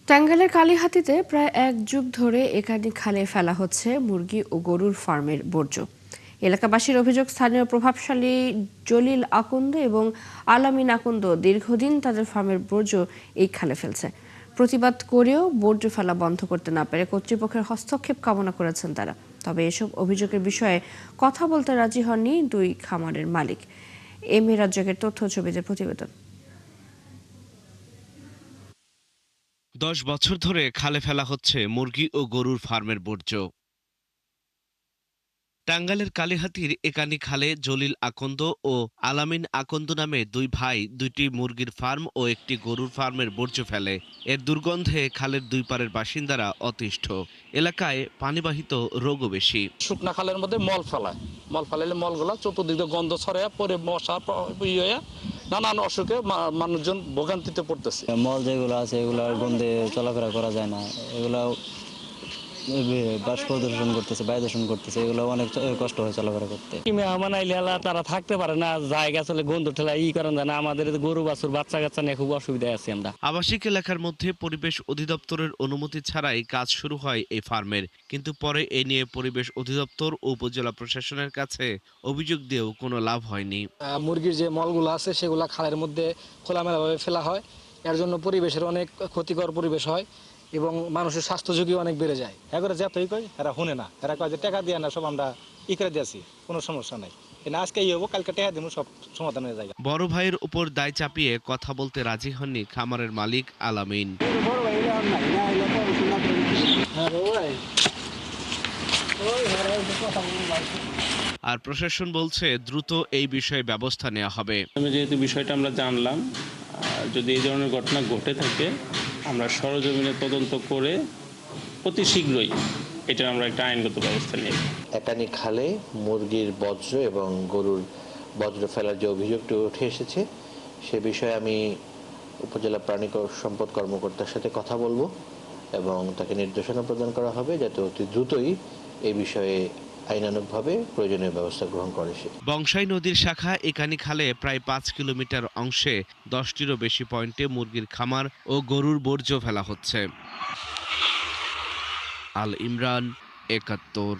টাঙ্গাইলের কালিহাতীতে প্রায় এক যুগ ধরে একাধিক খালে ফেলা হচ্ছে মুরগি ও গরুর ফার্মের বর্জ্য। এলাকাবাসীর অভিযোগ, স্থানীয় প্রভাবশালী জলিল আকন্দ এবং আলামিন আকন্দ দীর্ঘদিন তাদের ফার্মের বর্জ্য এই খালে ফেলছে। প্রতিবাদ করেও বর্জ্য ফেলা বন্ধ করতে না পেরে কর্তৃপক্ষের হস্তক্ষেপ কামনা করেছেন তারা। তবে এসব অভিযোগের বিষয়ে কথা বলতে রাজি হননি দুই খামারের মালিক। এম এ রাজ্জাকের তথ্য ছবিতে প্রতিবেদন। 10 বছর ধরে খালে ফেলা হচ্ছে মুরগি ও গরুর ফার্মের বর্জ্য। টাঙ্গাইলের কালিহাতীর একানি খালে জলিল আকন্দ ও আলামিন আকন্দ নামে দুই ভাই দুইটি মুরগির ফার্ম ও একটি গরুর ফার্মের বর্জ্য ফেলে। এর দুর্গন্ধে খালের দুই পারের বাসিন্দারা অতিষ্ঠ। এলাকায় পানিবাহিত রোগও বেশি। শুকনা খালের মধ্যে মল ফেলাইলে মলগুলা চতুর্দিকে গন্ধ ছড়ায় পরে মশা নানান অসুখে মানুষজন ভোগান্তিতে পড়তেছে। মল যেগুলো আছে এগুলোর গন্ধে চলাফেরা করা যায় না, এগুলো বাষ্প প্রদূষণ করতেছে, বায়ু দূষণ করতেছে, এগুলো অনেক কষ্ট হয় চলাফেরা করতে। মেহমান আইলে তারা থাকতে পারে না, জায়গা চলে গন্ধ ঠেলা করেন যায় না। আমাদের গরু বাছুর বাচ্চা কাচ্চা নিয়ে খুব অসুবিধায় আছি আমরা। আবাসিক এলাকার মধ্যে পরিবেশ অধিদপ্তরের অনুমতি ছাড়াই কাজ শুরু হয় এই ফার্মের, কিন্তু পরে এ নিয়ে পরিবেশ অধিদপ্তর ও উপজেলা প্রশাসনের কাছে অভিযোগ দিয়েও কোনো লাভ হয়নি। মুরগির যে মলগুলো আছে সেগুলো খালের মধ্যে খোলামেলাভাবে ফেলা হয়। এর জন্য পরিবেশের অনেক ক্ষতিকর পরিবেশ হয় এবং মানুষের স্বাস্থ্য ঝুঁকি অনেক বেড়ে যায়। এগুলো যতই কয় এরা শুনে না, এরা কয় যে টাকা দিয়ে না সব আমরা করে দিয়েছি, কোনো সমস্যা নাই, আজকে হবো কালকে টাকা দিব, সব সমাধান হয়ে যায়। বড় ভাইয়ের উপর দায় চাপিয়ে কথা বলতে রাজি হননি খামারের মালিক আলামিন। আর প্রশাসন বলছে দ্রুত এই বিষয়ে ব্যবস্থা নেওয়া হবে। যেহেতু বিষয়টা আমরা জানলাম, যদি এই ধরনের ঘটনা ঘটে থাকে আমরা সরেজমিনে তদন্ত করে অতি শীঘ্রই এটা আমরা একটা আইনগত ব্যবস্থা নিই। একানি খালে মুরগির বজ্র এবং গরুর বজ্র ফেলার যে অভিযোগটি উঠে এসেছে সে বিষয়ে আমি উপজেলা প্রাণী সম্পদ কর্মকর্তার সাথে কথা বলবো এবং তাকে নির্দেশনা প্রদান করা হবে যাতে অতি দ্রুতই এই বিষয়ে আইনানুগভাবে প্রয়োজনীয় ব্যবস্থা গ্রহণ করে। বংশাই নদীর শাখা একানি খালে প্রায় 5 কিলোমিটার অংশে 10টিরও বেশি পয়েন্টে মুরগির খামার ও গরুর বর্জ্য ফেলা হচ্ছে। আল ইমরান, ৭১।